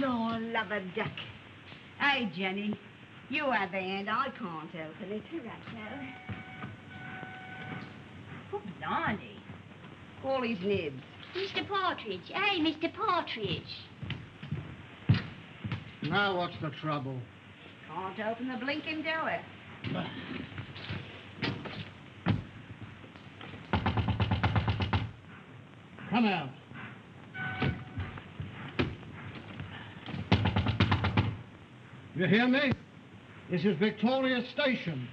Lord, love a duck. Hey, Jenny, you have the hand. I can't open it. Right now. Oh, blimey. All his nibs. Mr. Partridge. Hey, Mr. Partridge. Now what's the trouble? Can't open the blinking door. Come out. You hear me? This is Victoria Station.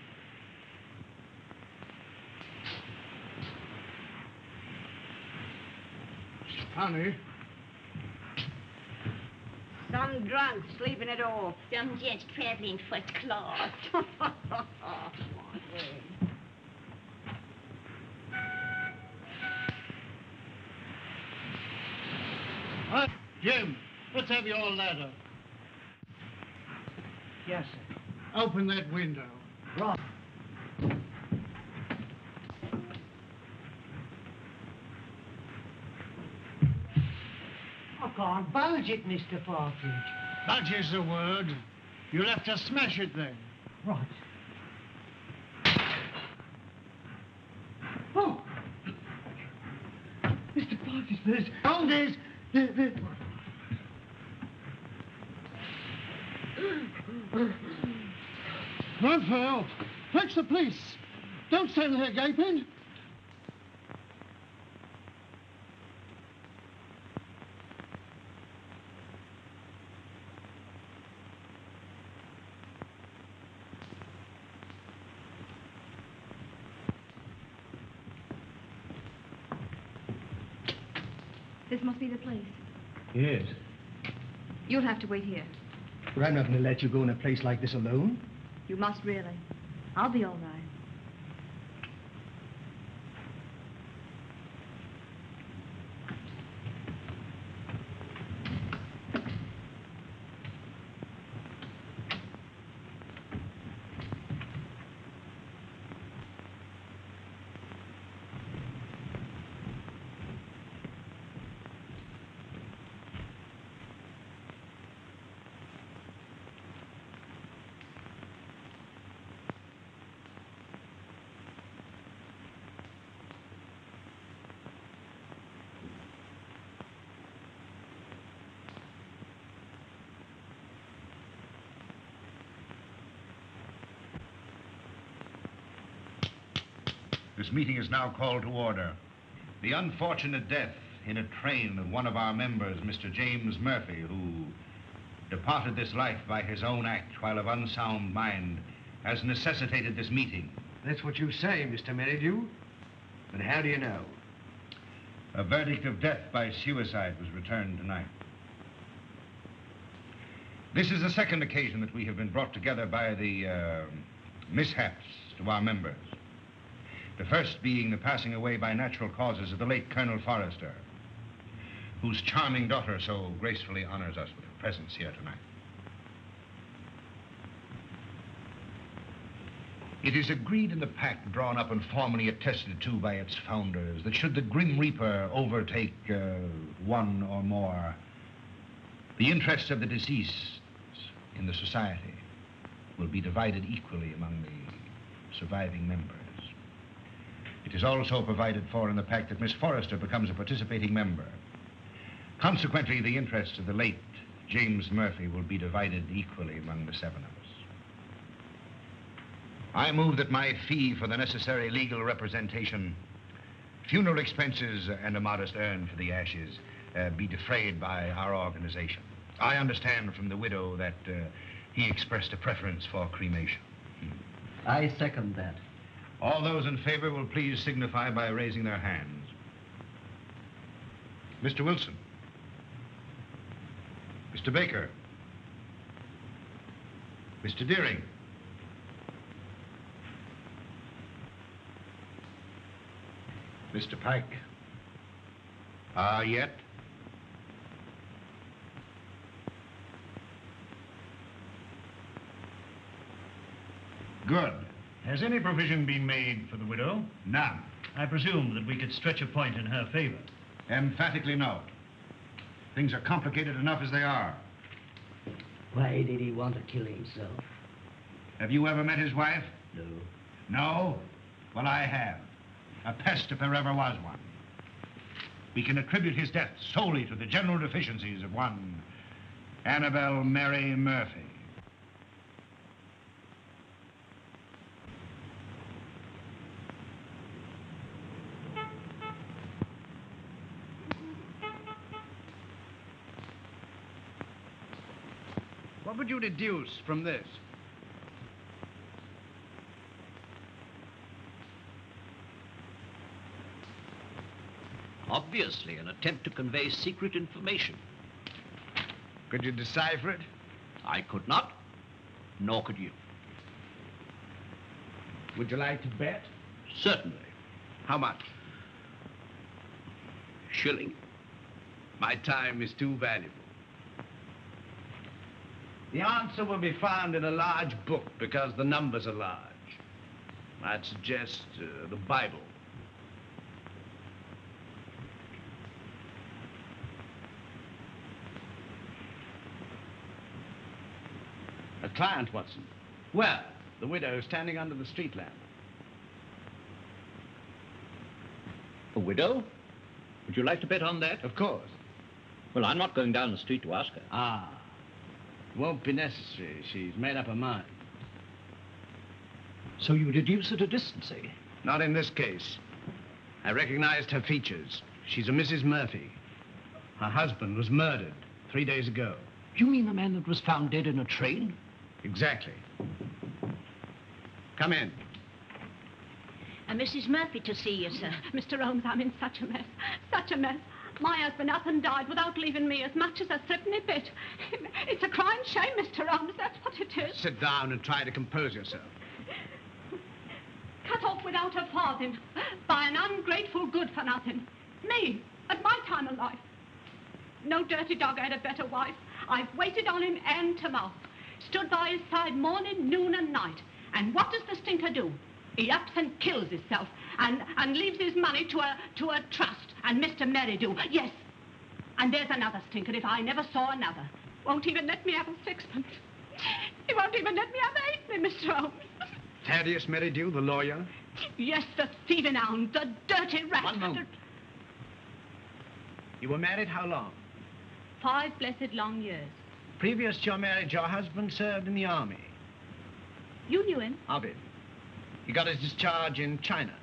Honey. Some drunk sleeping it off. Some gent traveling first class. Jim, let's have your ladder. Yes, sir. Open that window. Right. I can't budge it, Mr. Partridge. Budge is the word. You'll have to smash it then. Right. Oh! Mr. Partridge, there's... Oh, there's... Run for help. Fetch the police. Don't stand there gaping. This must be the place. Yes. You'll have to wait here. But I'm not going to let you go in a place like this alone. You must really. I'll be all right. This meeting is now called to order. The unfortunate death in a train of one of our members, Mr. James Murphy, who departed this life by his own act while of unsound mind, has necessitated this meeting. That's what you say, Mr. Merrydew. But how do you know? A verdict of death by suicide was returned tonight. This is the second occasion that we have been brought together by the mishaps to our members. The first being the passing away by natural causes of the late Colonel Forrester, whose charming daughter so gracefully honors us with her presence here tonight. It is agreed in the pact drawn up and formally attested to by its founders that should the Grim Reaper overtake one or more, the interests of the deceased in the society will be divided equally among the surviving members. It is also provided for in the pact that Miss Forrester becomes a participating member. Consequently, the interests of the late James Murphy will be divided equally among the seven of us. I move that my fee for the necessary legal representation, funeral expenses, and a modest urn for the ashes be defrayed by our organization. I understand from the widow that he expressed a preference for cremation. I second that. All those in favor will please signify by raising their hands. Mr. Wilson. Mr. Baker. Mr. Dearing. Mr. Pyke. Yet? Good. Has any provision been made for the widow? None. I presume that we could stretch a point in her favor. Emphatically no. Things are complicated enough as they are. Why did he want to kill himself? Have you ever met his wife? No. No? Well, I have. A pest if there ever was one. We can attribute his death solely to the general deficiencies of one Annabel Mary Murphy. What would you deduce from this? Obviously, an attempt to convey secret information. Could you decipher it? I could not, nor could you. Would you like to bet? Certainly. How much? Shilling. My time is too valuable. The answer will be found in a large book because the numbers are large. I'd suggest the Bible. A client, Watson. Well, the widow standing under the street lamp. A widow? Would you like to bet on that? Of course. Well, I'm not going down the street to ask her. Ah. Won't be necessary. She's made up her mind. So you deduce at a distance, eh? Not in this case. I recognized her features. She's a Mrs. Murphy. Her husband was murdered 3 days ago. You mean the man that was found dead in a train? Exactly. Come in. Mrs. Murphy to see you, sir. Mr. Holmes, I'm in such a mess. Such a mess. My husband up and died without leaving me as much as a threepenny bit. It's a crying shame, Mr. Holmes. That's what it is. Sit down and try to compose yourself. Cut off without a farthing by an ungrateful good-for-nothing. Me, at my time of life. No dirty dog had a better wife. I've waited on him hand to mouth. Stood by his side morning, noon, and night. And what does the stinker do? He ups and kills himself and leaves his money to a trust. And Mr. Merrydew, yes. And there's another stinker if I never saw another. Won't even let me have a sixpence. He won't even let me have a halfpenny, Mr. Holmes. Thaddeus Merrydew, the lawyer? Yes, the thieving hound, the dirty rat. One moment. You were married how long? 5 blessed long years. Previous to your marriage, your husband served in the army. You knew him? I did. He got his discharge in China.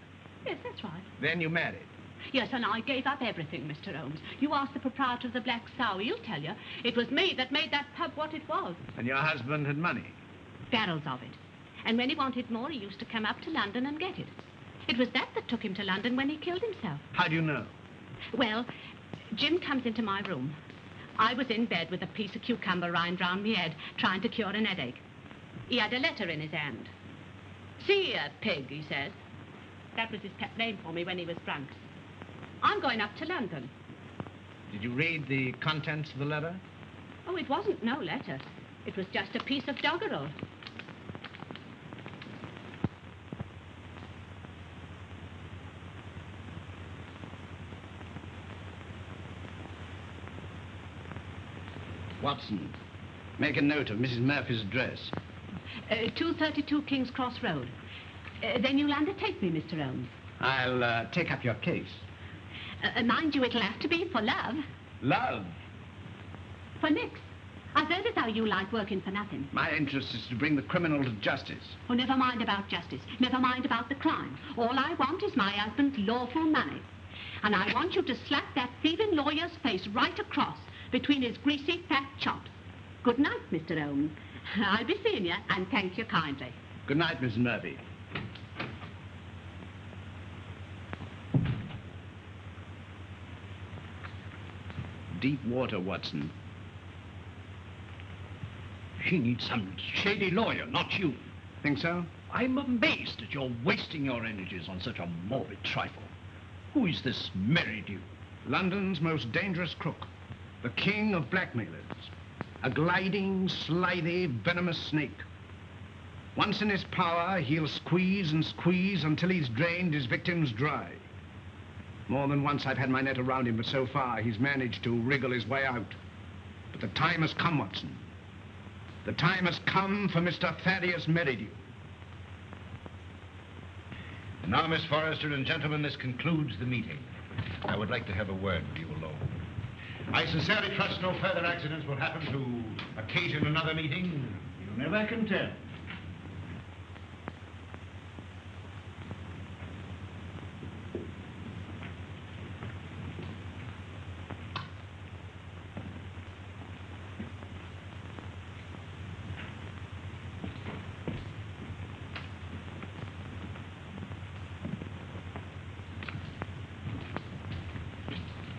Yes, that's right. Then you married. Yes, and I gave up everything, Mr. Holmes. You asked the proprietor of the Black Sow. He'll tell you. It was me that made that pub what it was. And your husband had money. Barrels of it. And when he wanted more, he used to come up to London and get it. It was that took him to London when he killed himself. How do you know? Well, Jim comes into my room. I was in bed with a piece of cucumber rind round my head, trying to cure an headache. He had a letter in his hand. "See here, pig," he says. That was his pet name for me when he was drunk. "I'm going up to London." Did you read the contents of the letter? Oh, it wasn't no letter. It was just a piece of doggerel. Watson, make a note of Mrs. Murphy's address. 232 King's Cross Road. Then you'll undertake me, Mr. Holmes. I'll take up your case. Mind you, it'll have to be for love. Love? For nix. I've heard as how you like working for nothing. My interest is to bring the criminal to justice. Oh, never mind about justice. Never mind about the crime. All I want is my husband's lawful money. And I want you to slap that thieving lawyer's face right across between his greasy, fat chops. Good night, Mr. Holmes. I'll be seeing you, and thank you kindly. Good night, Mrs. Murphy. Deep water, Watson. She needs some shady lawyer, not you. Think so? I'm amazed that you're wasting your energies on such a morbid trifle. Who is this Merrydew? London's most dangerous crook. The king of blackmailers. A gliding, slithy, venomous snake. Once in his power, he'll squeeze and squeeze until he's drained his victims dry. More than once I've had my net around him, but so far he's managed to wriggle his way out. But the time has come, Watson. The time has come for Mr. Thaddeus Merrydew. And now, Miss Forrester and gentlemen, this concludes the meeting. I would like to have a word with you alone. I sincerely trust no further accidents will happen to occasion another meeting. You never can tell.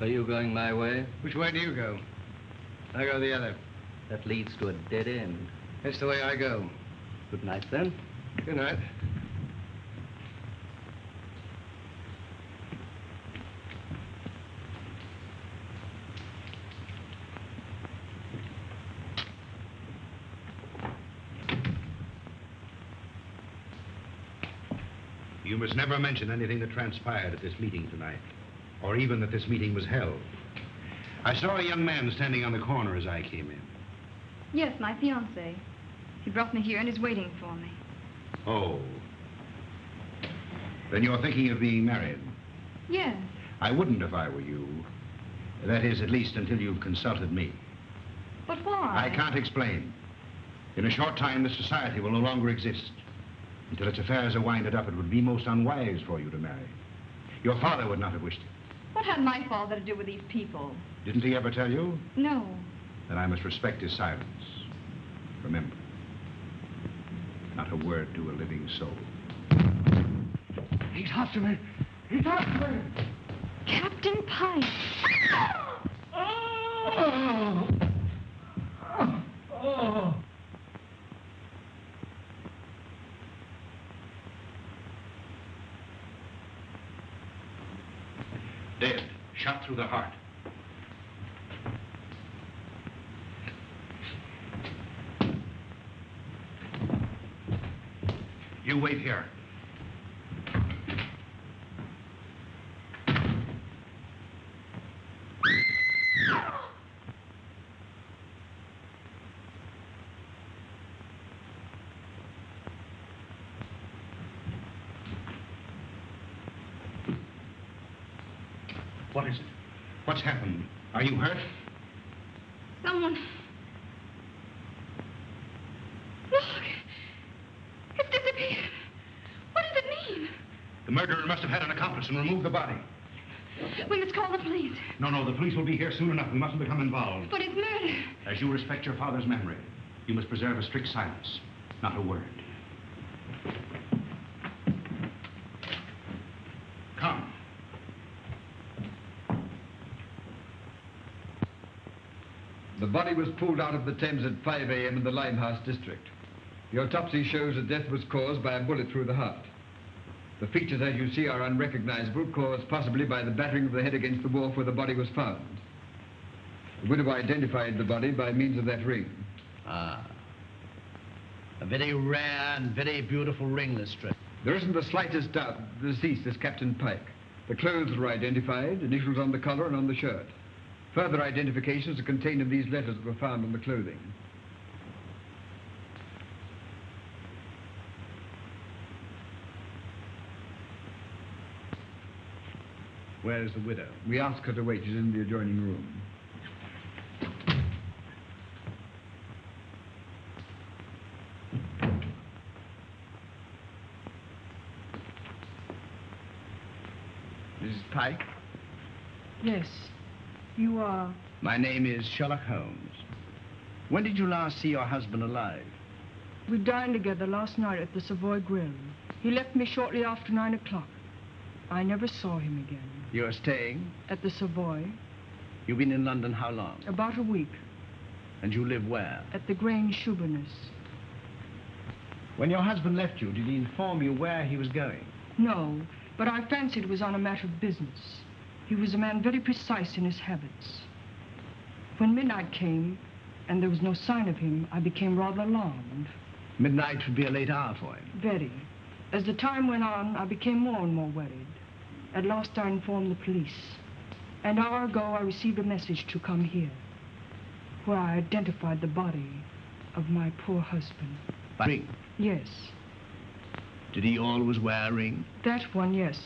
Are you going my way? Which way do you go? I go the other. That leads to a dead end. That's the way I go. Good night, then. Good night. You must never mention anything that transpired at this meeting tonight, or even that this meeting was held. I saw a young man standing on the corner as I came in. Yes, my fiancé. He brought me here and is waiting for me. Oh. Then you're thinking of being married? Yes. I wouldn't if I were you. That is, at least until you've consulted me. But why? I can't explain. In a short time, this society will no longer exist. Until its affairs are winded up, it would be most unwise for you to marry. Your father would not have wished it. What had my father to do with these people? Didn't he ever tell you? No. Then I must respect his silence. Remember, not a word to a living soul. He's after me. He's after me. Captain Pyke. Oh. Oh. Dead, shot through the heart. You wait here. What is it? What's happened? Are you hurt? Someone... Look! It's disappeared. What does it mean? The murderer must have had an accomplice and removed the body. We must call the police. No, the police will be here soon enough. We mustn't become involved. But it's murder. As you respect your father's memory, you must preserve a strict silence. Not a word. Come. The body was pulled out of the Thames at 5 a.m. in the Limehouse district. The autopsy shows that death was caused by a bullet through the heart. The features, as you see, are unrecognizable, caused possibly by the battering of the head against the wharf where the body was found. The widow identified the body by means of that ring. Ah. A very rare and very beautiful ring, Lestrade. There isn't the slightest doubt the deceased is Captain Pyke. The clothes were identified, initials on the collar and on the shirt. Further identifications are contained in these letters that were found on the clothing. Where is the widow? We asked her to wait. She's in the adjoining room. Mrs. Pyke? Yes. You are... My name is Sherlock Holmes. When did you last see your husband alive? We dined together last night at the Savoy Grill. He left me shortly after 9 o'clock. I never saw him again. You're staying? At the Savoy. You've been in London how long? About a week. And you live where? At the Grange Shoeburyness. When your husband left you, did he inform you where he was going? No, but I fancied it was on a matter of business. He was a man very precise in his habits. When midnight came, and there was no sign of him, I became rather alarmed. Midnight would be a late hour for him. Very. As the time went on, I became more and more worried. At last, I informed the police. An hour ago, I received a message to come here, where I identified the body of my poor husband. Ring? Yes. Did he always wear a ring? That one, yes.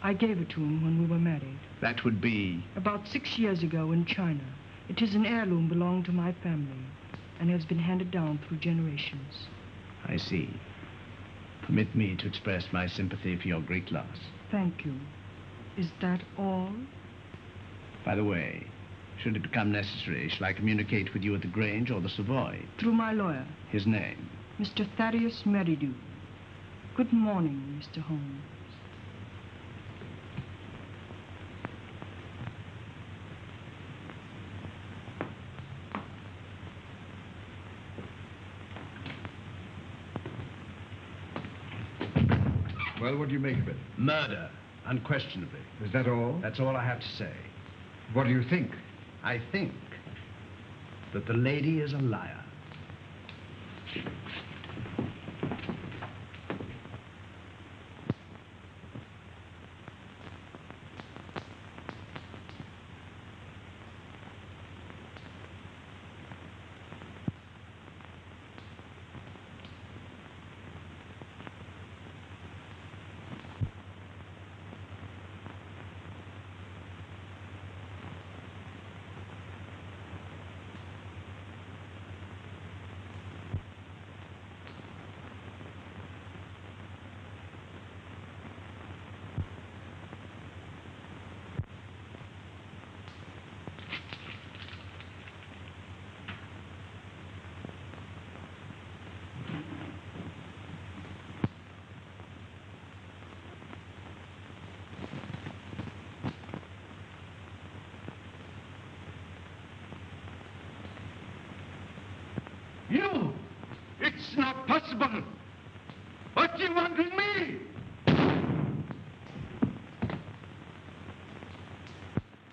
I gave it to him when we were married. That would be... About 6 years ago in China. It is an heirloom belonging to my family and has been handed down through generations. I see. Permit me to express my sympathy for your great loss. Thank you. Is that all? By the way, should it become necessary, shall I communicate with you at the Grange or the Savoy? Through my lawyer. His name? Mr. Thaddeus Merrydew. Good morning, Mr. Holmes. Well, what do you make of it? Murder, unquestionably. Is that all? That's all I have to say. What do you think? I think that the lady is a liar. You! It's not possible! What do you want with me?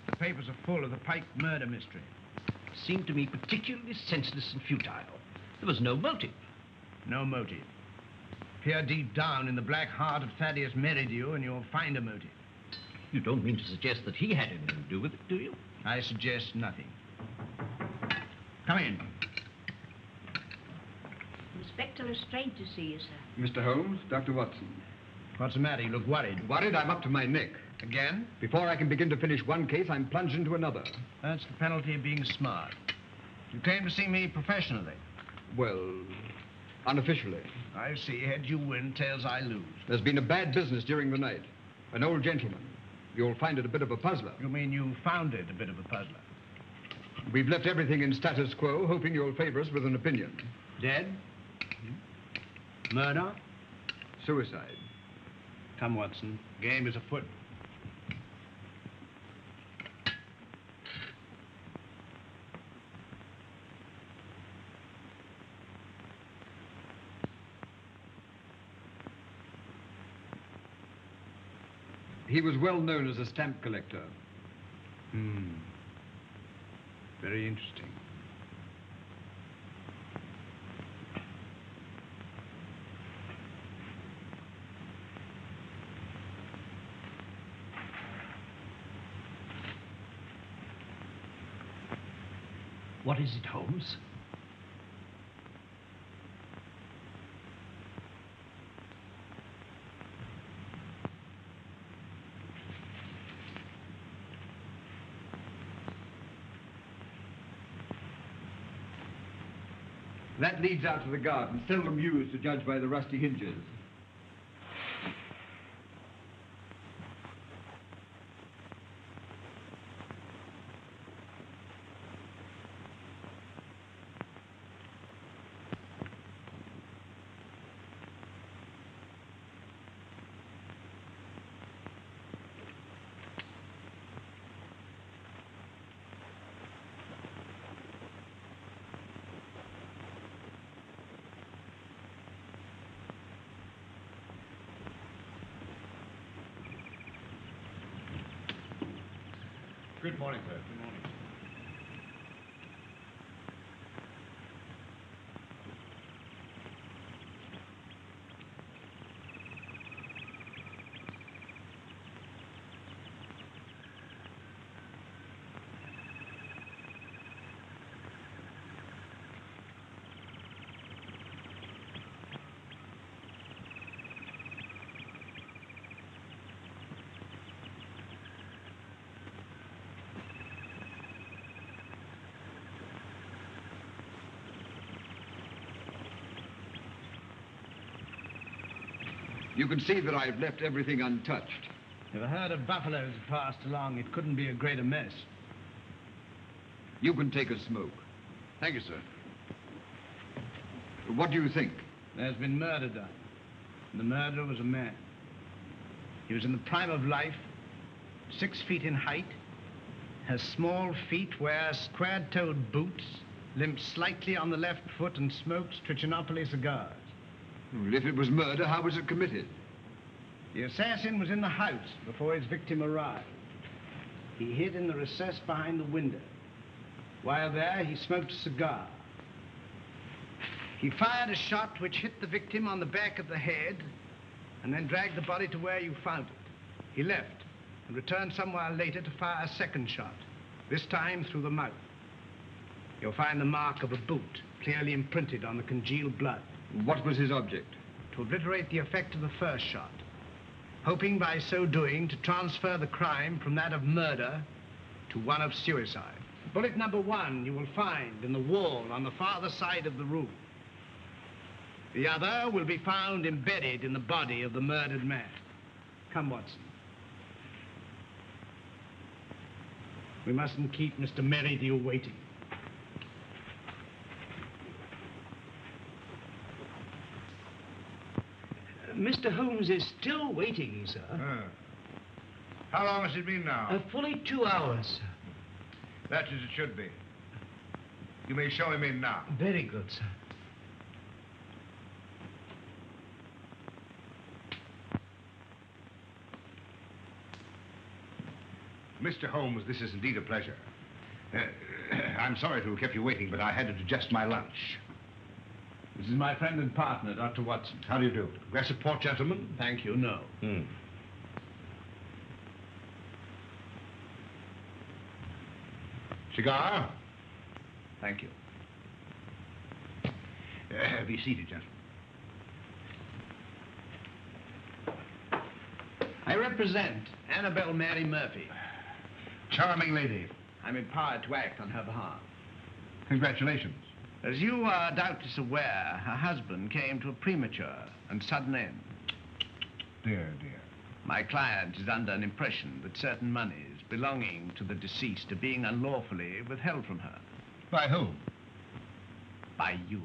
The papers are full of the Pyke murder mystery. Seemed to me particularly senseless and futile. There was no motive. No motive. Peer deep down in the black heart of Thaddeus Merrydew and you'll find a motive. You don't mean to suggest that he had anything to do with it, do you? I suggest nothing. Come in. Inspector Lestrade to see you, sir. Mr. Holmes, Dr. Watson. What's the matter? You look worried. Worried? I'm up to my neck. Again? Before I can begin to finish one case, I'm plunged into another. That's the penalty of being smart. You came to see me professionally. Well, unofficially. I see. Heads you win, tails I lose. There's been a bad business during the night. An old gentleman. You'll find it a bit of a puzzler. You mean you found it a bit of a puzzler? We've left everything in status quo, hoping you'll favor us with an opinion. Dead? Murder? Suicide. Come, Watson. Game is afoot. He was well known as a stamp collector. Very interesting. What is it, Holmes? That leads out to the garden, seldom used to judge by the rusty hinges. Good morning, sir. Good morning. You can see that I've left everything untouched. If a herd of buffaloes had passed along, it couldn't be a greater mess. You can take a smoke. Thank you, sir. What do you think? There's been murder done. The murderer was a man. He was in the prime of life, 6 feet in height, has small feet, wears square-toed boots, limps slightly on the left foot, and smokes Trichinopoly cigars. Well, if it was murder, how was it committed? The assassin was in the house before his victim arrived. He hid in the recess behind the window. While there, he smoked a cigar. He fired a shot which hit the victim on the back of the head and then dragged the body to where you found it. He left and returned some while later to fire a second shot, this time through the mouth. You'll find the mark of a boot clearly imprinted on the congealed blood. What was his object? To obliterate the effect of the first shot, hoping by so doing to transfer the crime from that of murder to one of suicide. Bullet number 1 you will find in the wall on the farther side of the room. The other will be found embedded in the body of the murdered man. Come, Watson. We mustn't keep Mr. Merrydew waiting. Mr. Holmes is still waiting, sir. How long has it been now? Fully 2 hours, sir. That's as it should be. You may show him in now. Very good, sir. Mr. Holmes, this is indeed a pleasure. I'm sorry to have kept you waiting, but I had to digest my lunch. This is my friend and partner, Dr. Watson. How do you do? Glass of port, gentlemen? Thank you, no. Cigar? Thank you. Be seated, gentlemen. I represent Annabelle Mary Murphy. Charming lady. I'm empowered to act on her behalf. Congratulations. As you are doubtless aware, her husband came to a premature and sudden end. Dear, dear. My client is under an impression that certain monies belonging to the deceased are being unlawfully withheld from her. By whom? By you.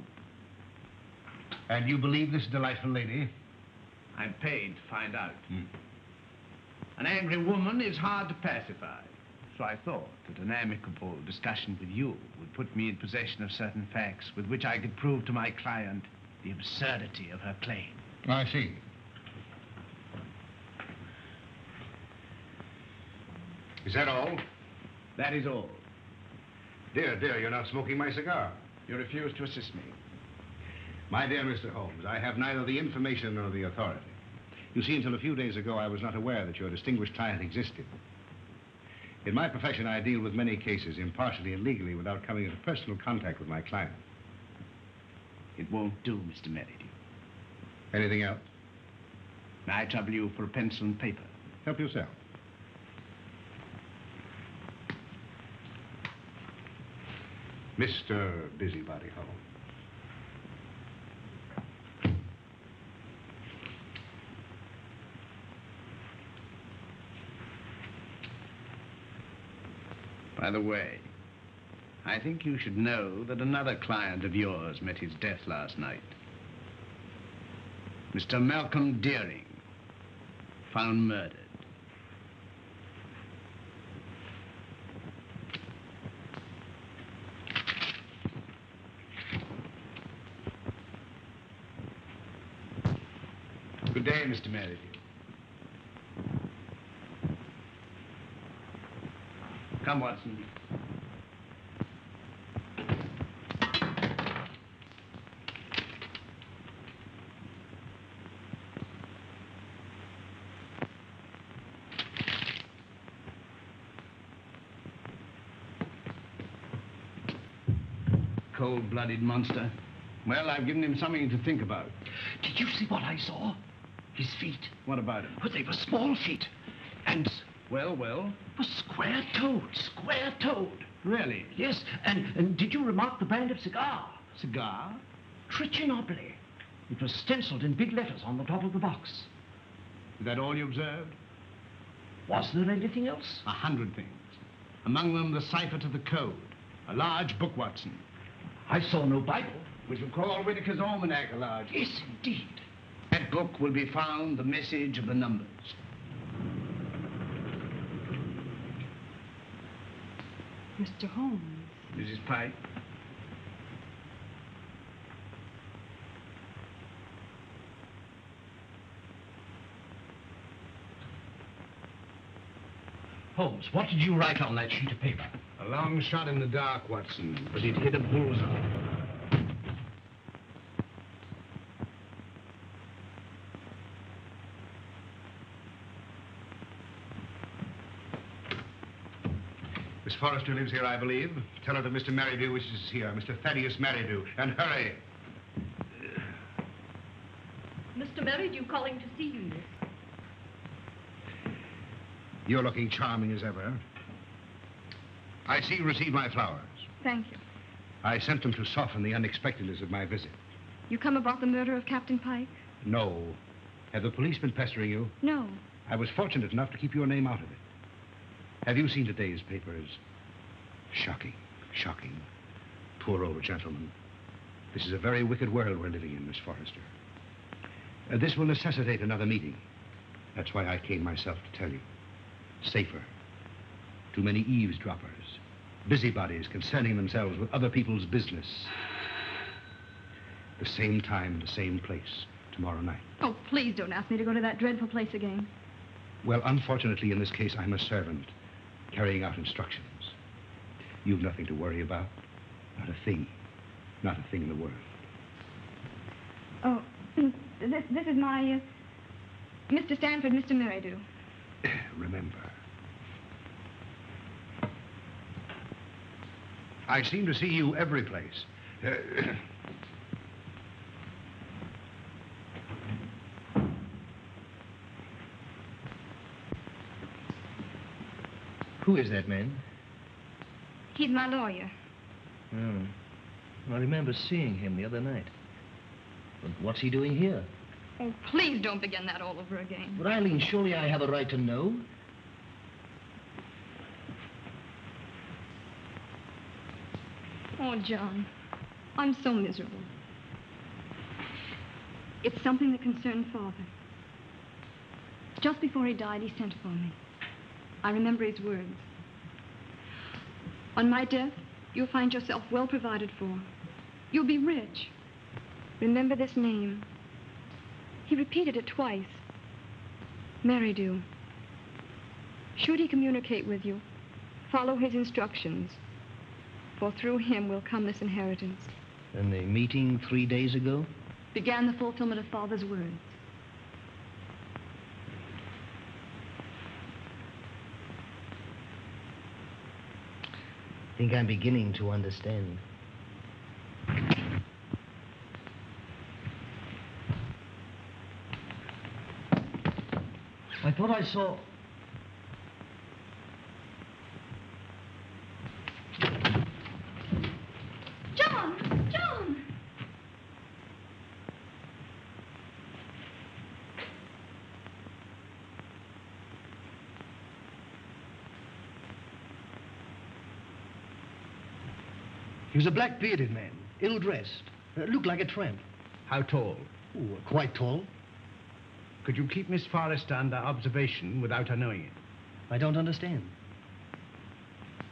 And you believe this delightful lady? I'm paid to find out. An angry woman is hard to pacify. So I thought that an amicable discussion with you would put me in possession of certain facts with which I could prove to my client the absurdity of her claim. I see. Is that all? That is all. Dear, dear, you're not smoking my cigar. You refuse to assist me. My dear Mr. Holmes, I have neither the information nor the authority. You see, until a few days ago, I was not aware that your distinguished client existed. In my profession, I deal with many cases impartially and legally without coming into personal contact with my client. It won't do, Mr. Merrydew. Anything else? May I trouble you for a pencil and paper? Help yourself. Mr. Busybody Holmes. By the way, I think you should know that another client of yours met his death last night. Mr. Malcom Dearing, found murdered. Good day, Mr. Merrydew. Come, Watson. Cold-blooded monster. Well, I've given him something to think about. Did you see what I saw? His feet. What about him? Well, they were small feet. And Well? was square-toed. Really? Yes, and did you remark the brand of cigar? Cigar? Trichinopoly. It was stenciled in big letters on the top of the box. Is that all you observed? Was there anything else? 100 things. Among them, the cipher to the code. A large book, Watson. I saw no Bible. We shall call Whitaker's Almanac a large book. Yes, indeed. That book will be found the message of the numbers. Mr. Holmes. Mrs. Pyke. Holmes, what did you write on that sheet of paper? A long shot in the dark, Watson, but it hit a bullseye. Miss Forrester lives here, I believe. Tell her that Mr. Merrydew wishes to see her, Mr. Thaddeus Merrydew, and hurry. Mr. Merrydew calling to see you, miss. You're looking charming as ever. I see you received my flowers. Thank you. I sent them to soften the unexpectedness of my visit. You come about the murder of Captain Pyke? No. Have the police been pestering you? No. I was fortunate enough to keep your name out of it. Have you seen today's papers? Shocking, shocking. Poor old gentleman. This is a very wicked world we're living in, Miss Forrester. This will necessitate another meeting. That's why I came myself to tell you. Safer. Too many eavesdroppers. Busybodies concerning themselves with other people's business. The same time, the same place, tomorrow night. Oh, please don't ask me to go to that dreadful place again. Well, unfortunately, in this case, I'm a servant, carrying out instructions. You've nothing to worry about. Not a thing. Not a thing in the world. Oh, this is my, Mr. Stanford, Mr. Merrydew. Remember. I seem to see you every place. Who is that man? He's my lawyer. Oh. I remember seeing him the other night. But what's he doing here? Oh, please don't begin that all over again. But Eileen, surely I have a right to know. Oh, John, I'm so miserable. It's something that concerned Father. Just before he died, he sent for me. I remember his words. On my death, you'll find yourself well provided for. You'll be rich. Remember this name. He repeated it twice. Merrydew. Should he communicate with you, follow his instructions, for through him will come this inheritance. And the meeting 3 days ago? Began the fulfillment of Father's words. I think I'm beginning to understand. I thought I saw... John! John! He was a black-bearded man, ill-dressed, looked like a tramp. How tall? Oh, quite tall. Could you keep Miss Forrester under observation without her knowing it? I don't understand.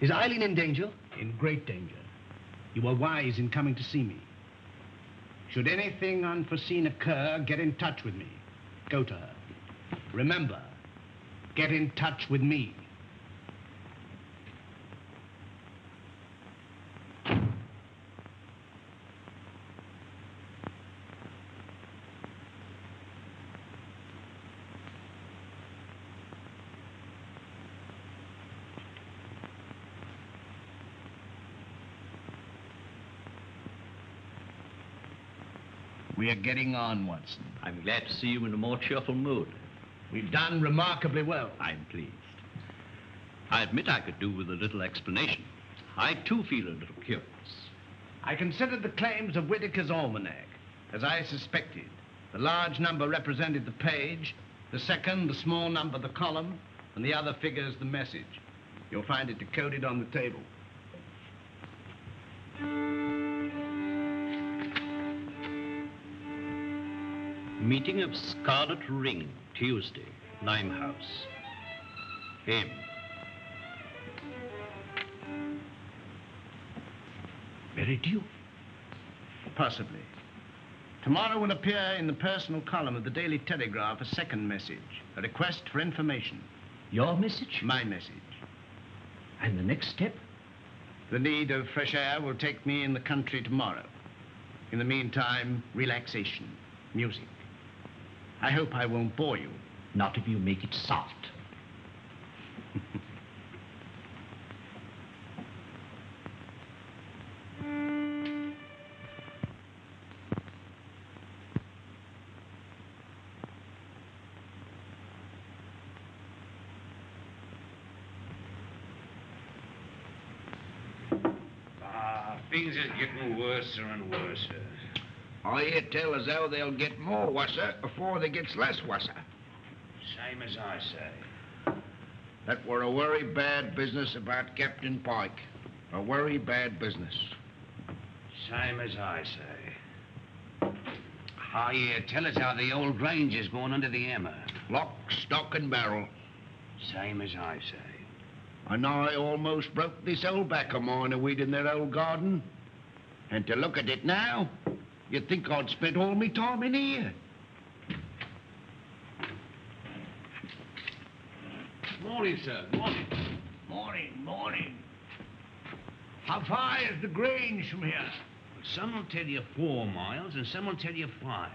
Is Eileen in danger? In great danger. You were wise in coming to see me. Should anything unforeseen occur, get in touch with me. Go to her. Remember, get in touch with me. We are getting on, Watson. I'm glad to see you in a more cheerful mood. We've done remarkably well. I'm pleased. I admit I could do with a little explanation. I, too, feel a little curious. I considered the claims of Whitaker's Almanac. As I suspected, the large number represented the page, The second, the small number, the column, and the other figures, the message. You'll find it decoded on the table. Meeting of Scarlet Ring, Tuesday, Limehouse. M. Merrydew? Possibly. Tomorrow will appear in the personal column of the Daily Telegraph a second message, a request for information. Your message? My message. And the next step? The need of fresh air will take me in the country tomorrow. In the meantime, relaxation, music. I hope I won't bore you. Not if you make it soft. Things are getting worse and worse. I hear tell as how they'll get more worser before they gets less worser. Same as I say. That were a very bad business about Captain Pyke. A very bad business. Same as I say. I hear tell us how the old Grange is going under the hammer. Lock, stock, and barrel. Same as I say. And I almost broke this old back of mine a weed in their old garden. And to look at it now, you'd think I'd spent all my time in here. Morning, sir. Morning. Morning. How far is the Grange from here? Well, some will tell you 4 miles and some will tell you 5.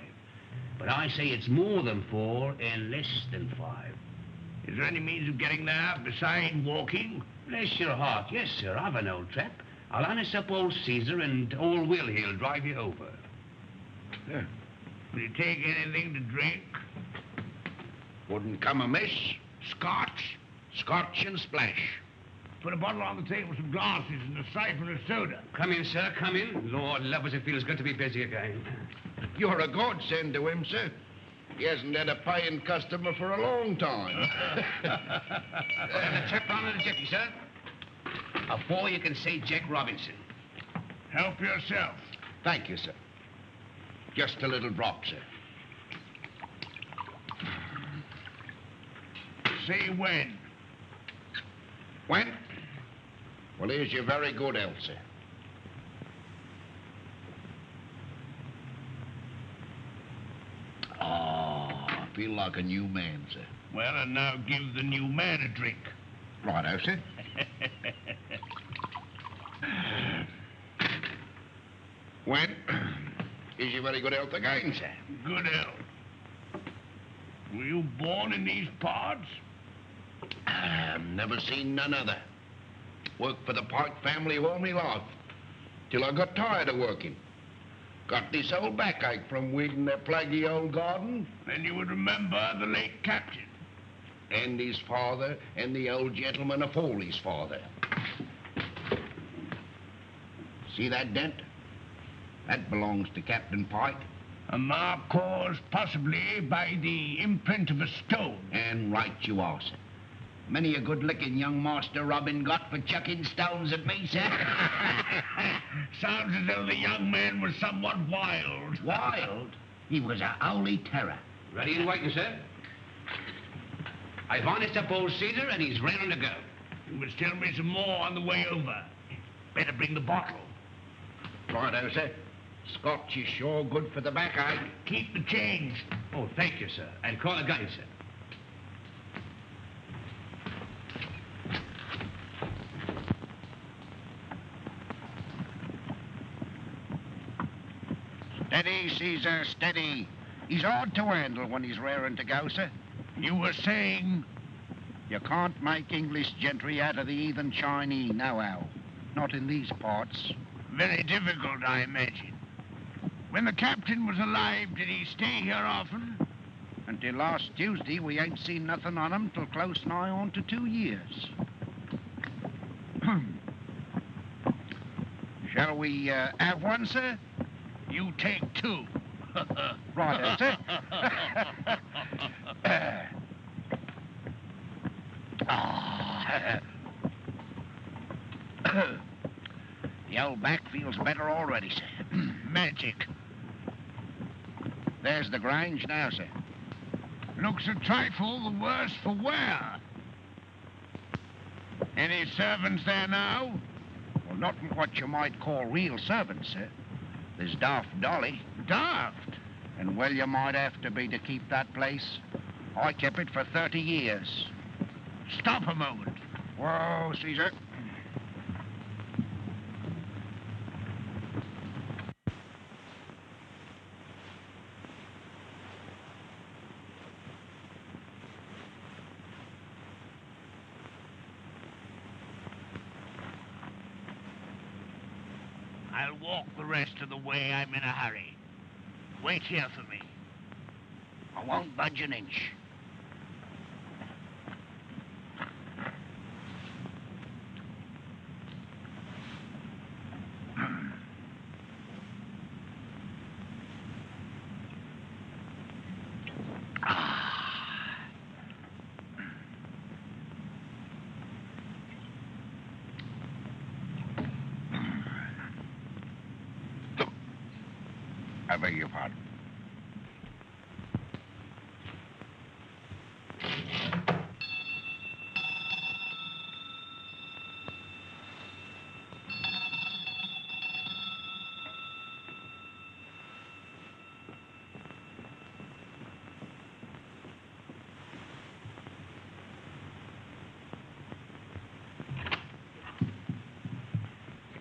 But I say it's more than 4 and less than 5. Is there any means of getting there besides walking? Bless your heart. Yes, sir. I've an old trap. I'll harness up old Caesar and old Will he'll drive you over. Yeah. Will you take anything to drink? Wouldn't come amiss. Scotch and splash. Put a bottle on the table, some glasses, and a siphon of soda. Come in, sir. Come in. Lord love us, it feels good to be busy again. You're a godsend to him, sir. He hasn't had a paying customer for a long time. There's a chap round in the jetty, sir. Afore you can say Jack Robinson. Help yourself. Thank you, sir. Just a little drop, sir. Say when. When? Well, here's your very good health, sir. Oh, I feel like a new man, sir. Well, and now give the new man a drink. Righto, sir. When? Is your very good health again, sir? Good health. Were you born in these parts? Never seen none other. Worked for the Pyke family all my life, till I got tired of working. Got this old backache from weeding their plaguey old garden. Then you would remember the late captain. And his father, and the old gentleman afore his father. See that dent? That belongs to Captain Pyke. A mark caused possibly by the imprint of a stone. And right you are, sir. Many a good-looking young master Robin got for chucking stones at me, sir. Sounds as though the young man was somewhat wild. Wild? He was a holy terror. Ready and waiting, sir. I've harnessed up old Caesar and he's raring to go. You must tell me some more on the way over. Better bring the bottle. Righto, sir. Scotch is sure good for the backache. Keep the change. Oh, thank you, sir. And call again, sir. Steady, Caesar, steady. He's hard to handle when he's raring to go, sir. You were saying? You can't make English gentry out of the heathen Chinese, nohow. Not in these parts. Very difficult, I imagine. When the captain was alive, did he stay here often? Until last Tuesday, we ain't seen nothing on him till close nigh on to 2 years. Shall we have one, sir? You take 2. Right, that's it. The old back feels better already, sir. Magic. There's the Grange now, sir. Looks a trifle the worse for wear. Any servants there now? Well, not what you might call real servants, sir. There's Daft Dolly. Daft? And well you might have to be to keep that place. I kept it for 30 years. Stop a moment. Whoa, Caesar. I'll walk the rest of the way. I'm in a hurry. Wait here for me. I won't budge an inch. I beg your pardon.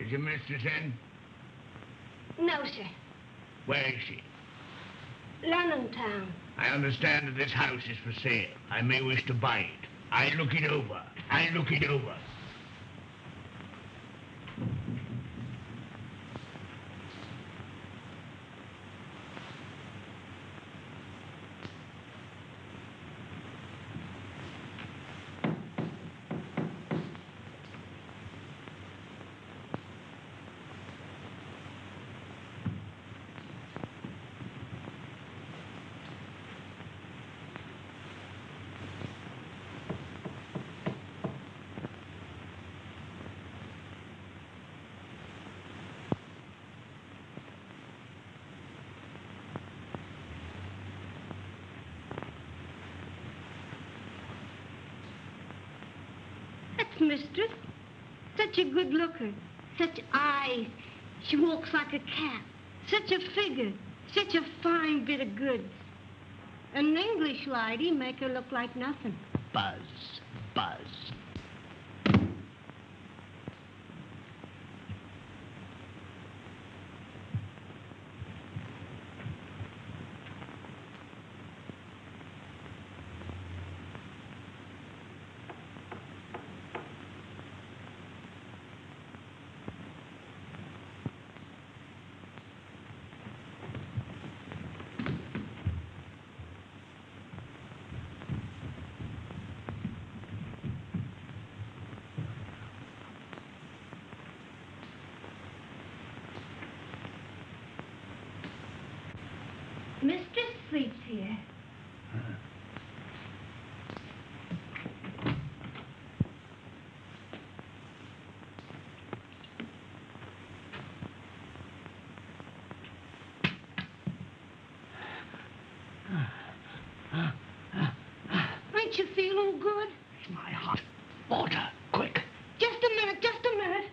Is your mistress in? No, sir. Where is she? London town. I understand that this house is for sale. I may wish to buy it. I look it over. I look it over. Mistress. Such a good looker. Such eyes. She walks like a cat. Such a figure. Such a fine bit of goods. An English lady make her look like nothing. Buzz, buzz. Mistress sleeps here. Ain't you feeling good? It's my hot water. Quick. Just a minute, just a minute.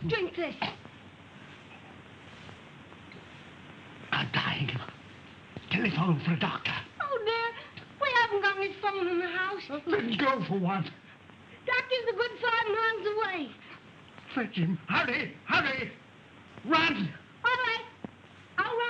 Drink this. I'm dying. Telephone for a doctor. Oh, dear. We haven't got any phone in the house. Let's go for one. Doctor's a good 5 miles away. Fetch him. Hurry, hurry. Run. All right. I'll run.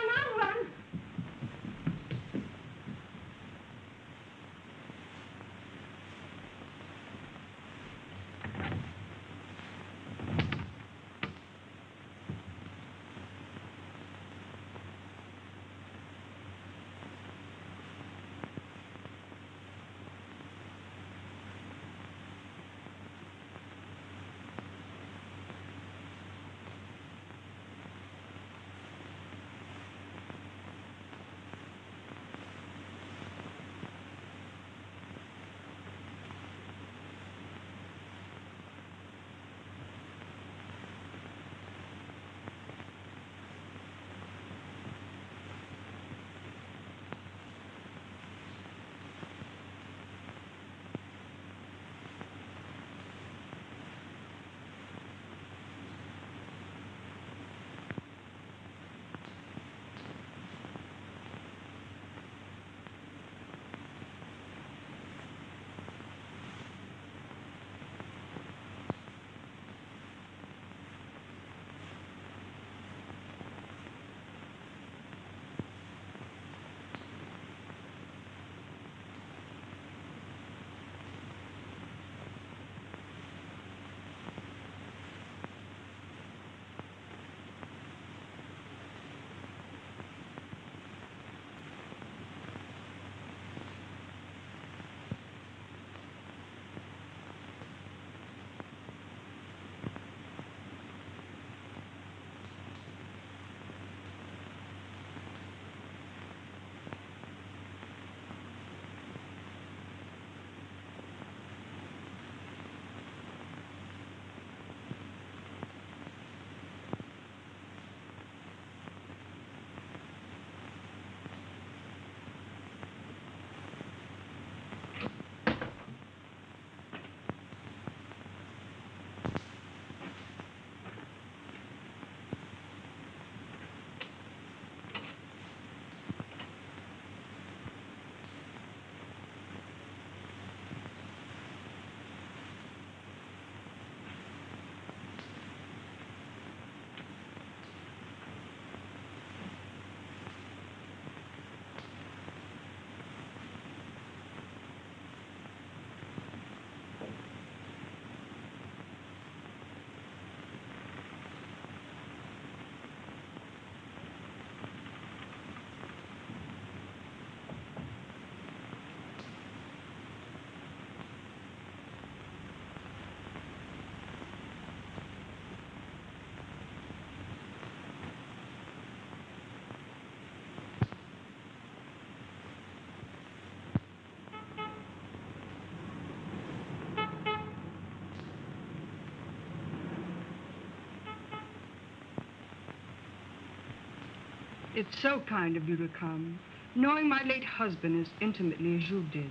It's so kind of you to come. Knowing my late husband as intimately as you did,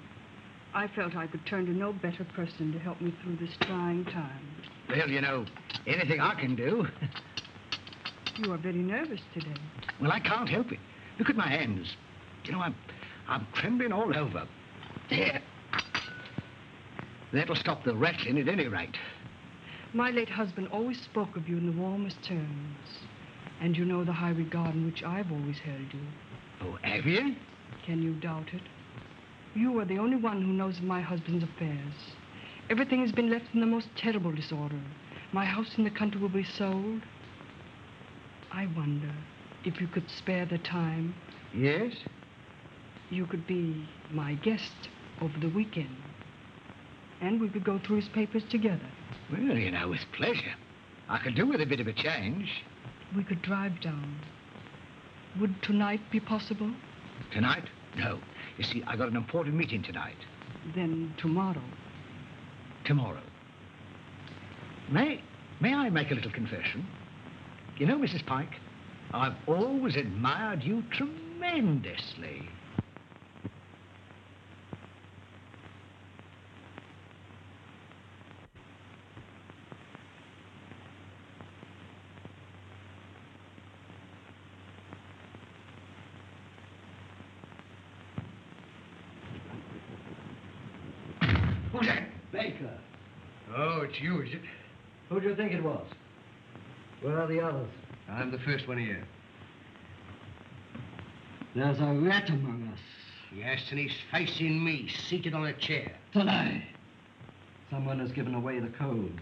I felt I could turn to no better person to help me through this trying time. Well, you know, anything I can do. You are very nervous today. Well, I can't help it. Look at my hands. You know, I'm trembling all over. There. That'll stop the rattling at any rate. My late husband always spoke of you in the warmest terms. And you know the high regard in which I've always held you. Oh, have you? Can you doubt it? You are the only one who knows of my husband's affairs. Everything has been left in the most terrible disorder. My house in the country will be sold. I wonder if you could spare the time. Yes? You could be my guest over the weekend. And we could go through his papers together. Well, you know, with pleasure. I could do with a bit of a change. We could drive down. Would tonight be possible? Tonight? No. You see, I got an important meeting tonight. Then tomorrow. Tomorrow. May I make a little confession? You know, Mrs. Pyke, I've always admired you tremendously. Who's that? Baker. Oh, it's you, is it? Who do you think it was? Where are the others? I'm the first one here. There's a rat among us. Yes, and he's facing me, seated on a chair. Tonight. Someone has given away the code.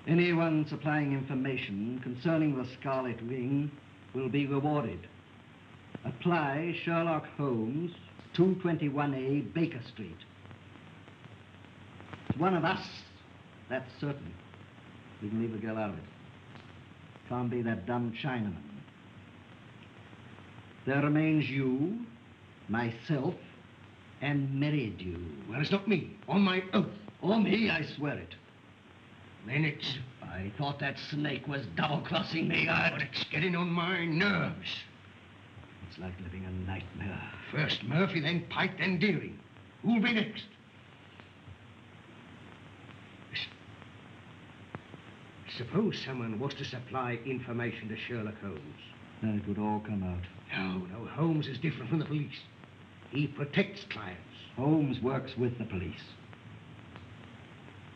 Anyone supplying information concerning the Scarlet Ring will be rewarded. Apply Sherlock Holmes, 221A Baker Street. It's one of us, that's certain. We can leave the girl out of it. Can't be that dumb Chinaman. There remains you, myself, and Merrydew. Well, it's not me, on my oath. Or me, I swear it. Then it's... I thought that snake was double-crossing me. But it's getting on my nerves. It's like living a nightmare. First Murphy, then Pyke, then Dearing. Who'll be next? Suppose someone was to supply information to Sherlock Holmes. Then it would all come out. No, Holmes is different from the police. He protects clients. Holmes works with the police.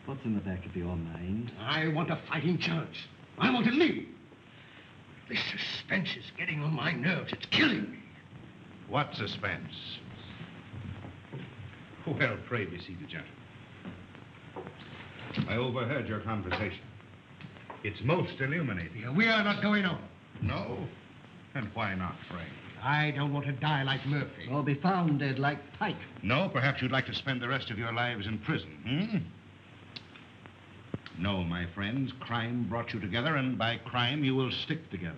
What's in the back of your mind? I want a fighting chance. I want to live. This suspense is getting on my nerves. It's killing me. What suspense? Well, pray be seated, gentlemen. I overheard your conversation. It's most illuminating. Yeah, we are not going on. No? And why not, pray? I don't want to die like Murphy. Or be found dead like Pyke. No, perhaps you'd like to spend the rest of your lives in prison, No, my friends, crime brought you together, and by crime you will stick together.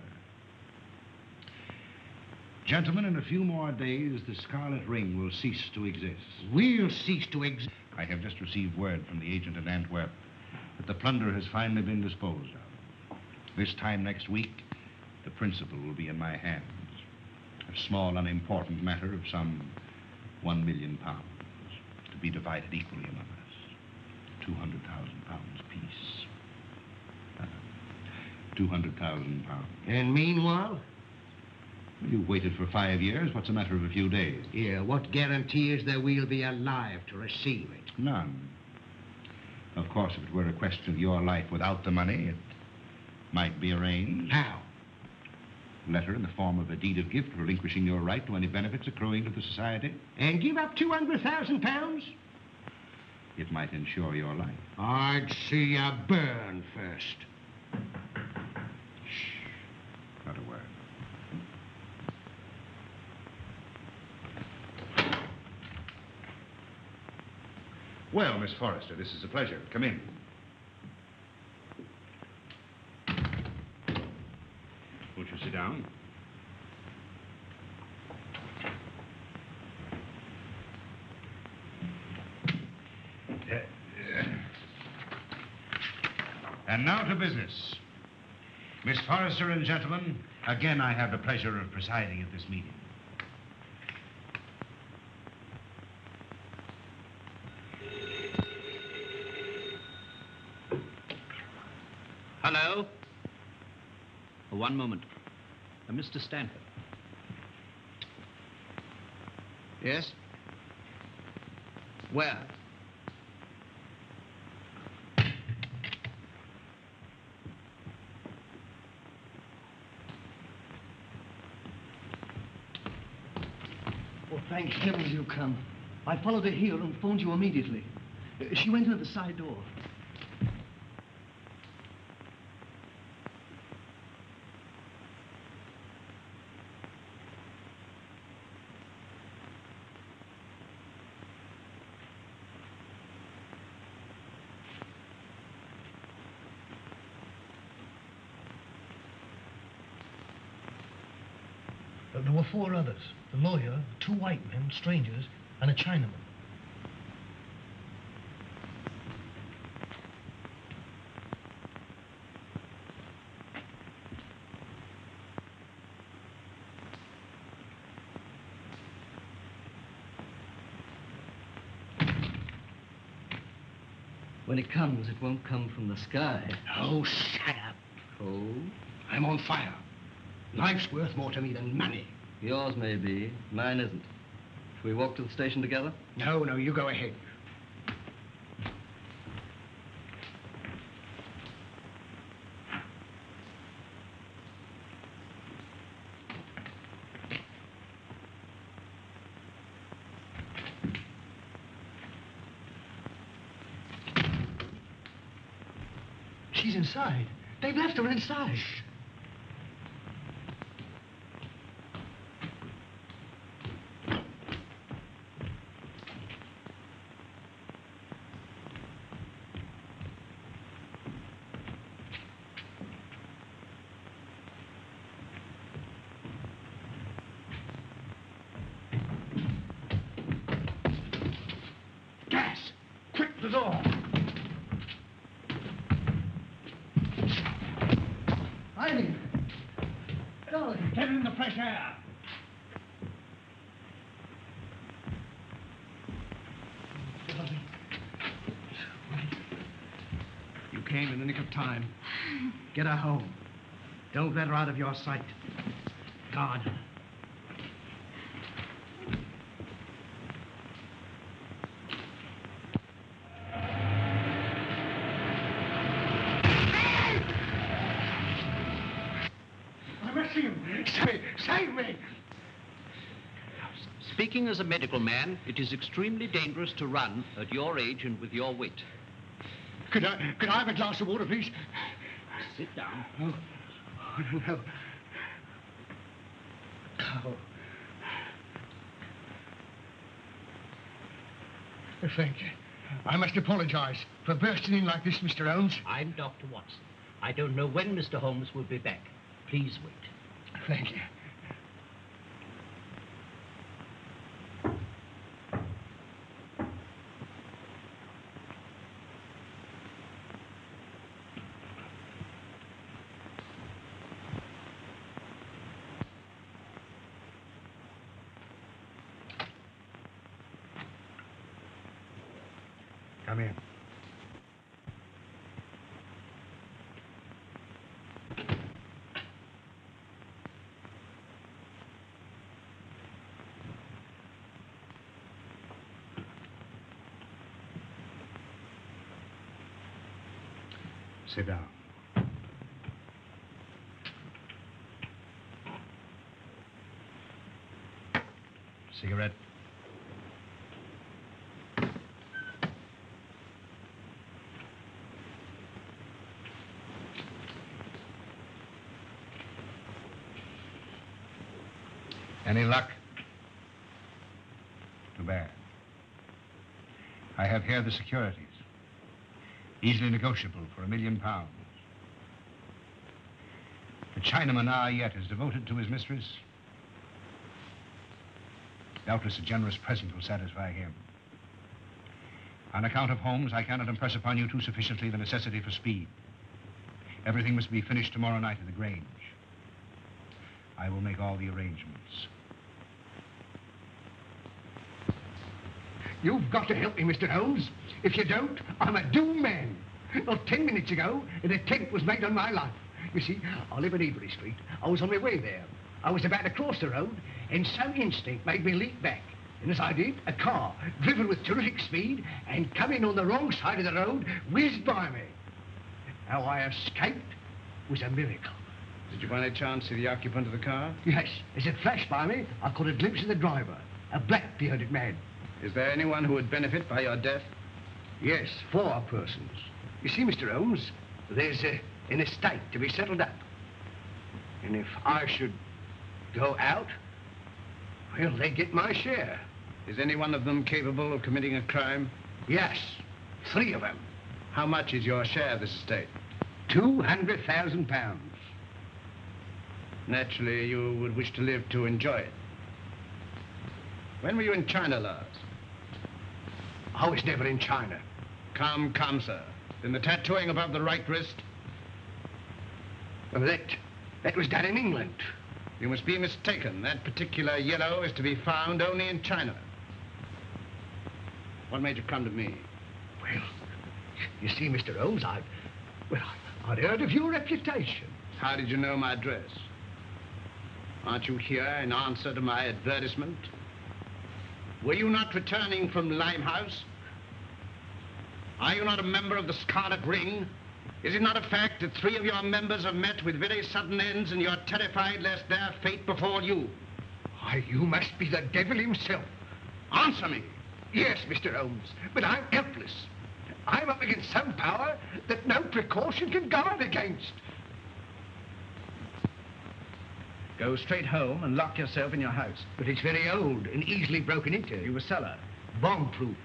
Gentlemen, in a few more days, the Scarlet Ring will cease to exist. We'll cease to exist. I have just received word from the agent at Antwerp that the plunder has finally been disposed of. This time next week, the principal will be in my hands. A small, unimportant matter of some £1 million, to be divided equally among us. £200,000 apiece. £200,000. And meanwhile? You've waited for 5 years. What's a matter of a few days? Yeah, what guarantee is there we'll be alive to receive it? None. Of course, if it were a question of your life without the money, it might be arranged. How? Letter in the form of a deed of gift relinquishing your right to any benefits accruing to the society. And give up £200,000? It might ensure your life. I'd see you burn first. Shh. Not a word. Well, Miss Forrester, this is a pleasure. Come in. Won't you sit down? And now to business. Miss Forrester and gentlemen, Again, I have the pleasure of presiding at this meeting. Hello? One moment. Mr. Stanford. Yes? Where? Oh, thank heavens you come. I followed her here and phoned you immediately. She went into the side door. There were 4 others. The lawyer, 2 white men, strangers, and a Chinaman. When it comes, it won't come from the sky. Oh, shut up. Oh? I'm on fire. Life's worth more to me than money. Yours may be. Mine isn't. Shall we walk to the station together? No, you go ahead. She's inside. They've left her inside. Shh. Gas! Quick, the door! Eileen! Darling, get in the fresh air! You came in the nick of time. Get her home. Don't let her out of your sight. Guard her. Save me! Speaking as a medical man, it is extremely dangerous to run at your age and with your weight. Could I have a glass of water, please? Sit down. Oh, no. Oh. Thank you. I must apologize for bursting in like this, Mr. Holmes. I'm Dr. Watson. I don't know when Mr. Holmes will be back. Please wait. Thank you. Come in. Sit down. Cigarette? Any luck? Too bad. I have here the securities. Easily negotiable for £1 million. The Chinaman yet is devoted to his mistress. Doubtless a generous present will satisfy him. On account of Holmes, I cannot impress upon you too sufficiently the necessity for speed. Everything must be finished tomorrow night at the Grange. I will make all the arrangements. You've got to help me, Mr. Holmes. If you don't, I'm a doomed man. Well, 10 minutes ago, an attempt was made on my life. You see, I live in Ebury Street. I was on my way there. I was about to cross the road, and some instinct made me leap back. And as I did, a car, driven with terrific speed and coming on the wrong side of the road, whizzed by me. How I escaped was a miracle. Did you by any chance see the occupant of the car? Yes. As it flashed by me, I caught a glimpse of the driver, a black-bearded man. Is there anyone who would benefit by your death? Yes, 4 persons. You see, Mr. Holmes, there's an estate to be settled up. And if I should go out, well, they get my share. Is any one of them capable of committing a crime? Yes, 3 of them. How much is your share of this estate? £200,000. Naturally, you would wish to live to enjoy it. When were you in China last? I was never in China. Come, sir. Then the tattooing above the right wrist? Well, that was done in England. You must be mistaken. That particular yellow is to be found only in China. What made you come to me? Well, you see, Mr. Holmes, I'd heard of your reputation. How did you know my address? Aren't you here in answer to my advertisement? Were you not returning from Limehouse? Are you not a member of the Scarlet Ring? Is it not a fact that 3 of your members have met with very sudden ends and you're terrified lest their fate befall you? Why, you must be the devil himself. Answer me. Yes, Mr. Holmes, but I'm helpless. I'm up against some power that no precaution can guard against. Go straight home and lock yourself in your house. But it's very old and easily broken into. You a cellar. Bomb-proof.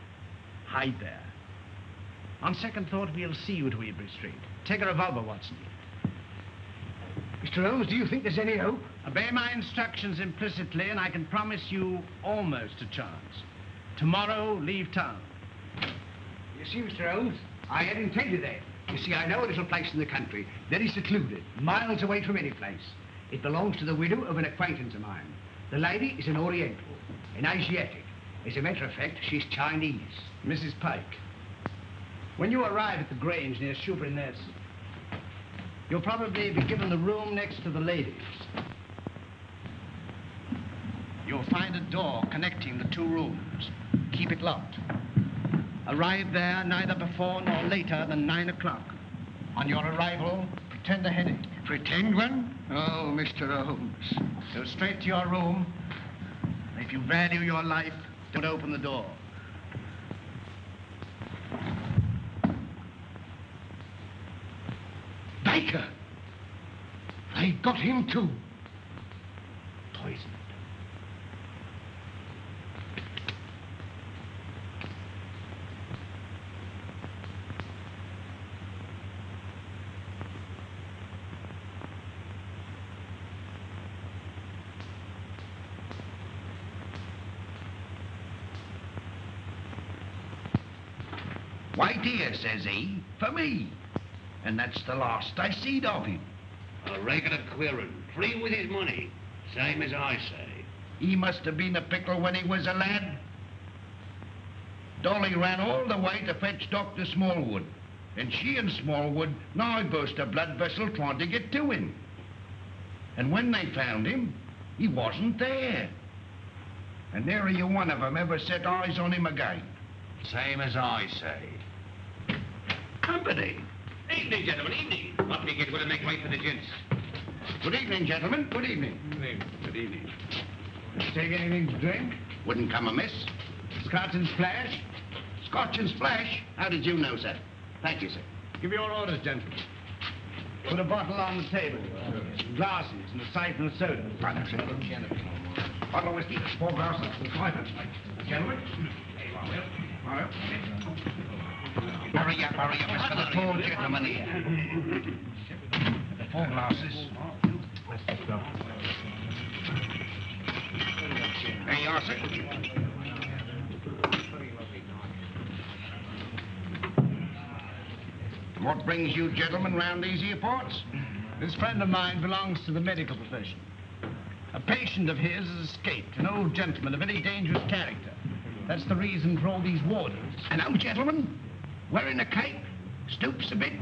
Hide there. On second thought, we'll see you to Ebury Street. Take a revolver, Watson. Mr. Holmes, do you think there's any hope? Obey my instructions implicitly, and I can promise you almost a chance. Tomorrow, leave town. You see, Mr. Holmes, I had intended that. You see, I know a little place in the country, very secluded, miles away from any place. It belongs to the widow of an acquaintance of mine. The lady is an Oriental, an Asiatic. As a matter of fact, she's Chinese. Mrs. Pyke, when you arrive at the Grange near Shoeburyness, you'll probably be given the room next to the ladies. You'll find a door connecting the 2 rooms. Keep it locked. Arrive there neither before nor later than 9 o'clock. On your arrival, pretend a headache. Pretend one? Oh, Mr. Holmes. Go straight to your room. If you value your life, don't open the door. Baker! They got him too. Poisoned. Why, dear, says he, for me. And that's the last I seed of him. A regular queerin', free with his money, same as I say. He must have been a pickle when he was a lad. Dolly ran all the way to fetch Dr. Smallwood, and she and Smallwood nigh burst a blood vessel trying to get to him. And when they found him, he wasn't there. And nary a one of them ever set eyes on him again. Same as I say. Company. Evening, gentlemen, evening. What we get, we'll make way for the gents. Good evening, gentlemen. Good evening. Good evening. Take anything to drink? Wouldn't come amiss. Scotch and splash? Scotch and splash? How did you know, sir? Thank you, sir. Give your orders, gentlemen. Put a bottle on the table. Glasses and a siphon of soda. Bottle of whiskey, 4 glasses, and 5 minutes. Gentlemen. Hurry up, it's for the tall gentleman here. 4 glasses. There you are, sir. What brings you gentlemen round these here parts? This friend of mine belongs to the medical profession. A patient of his has escaped, an old gentleman, a very dangerous character. That's the reason for all these warders. An old gentleman? Wearing a cape? Stoops a bit?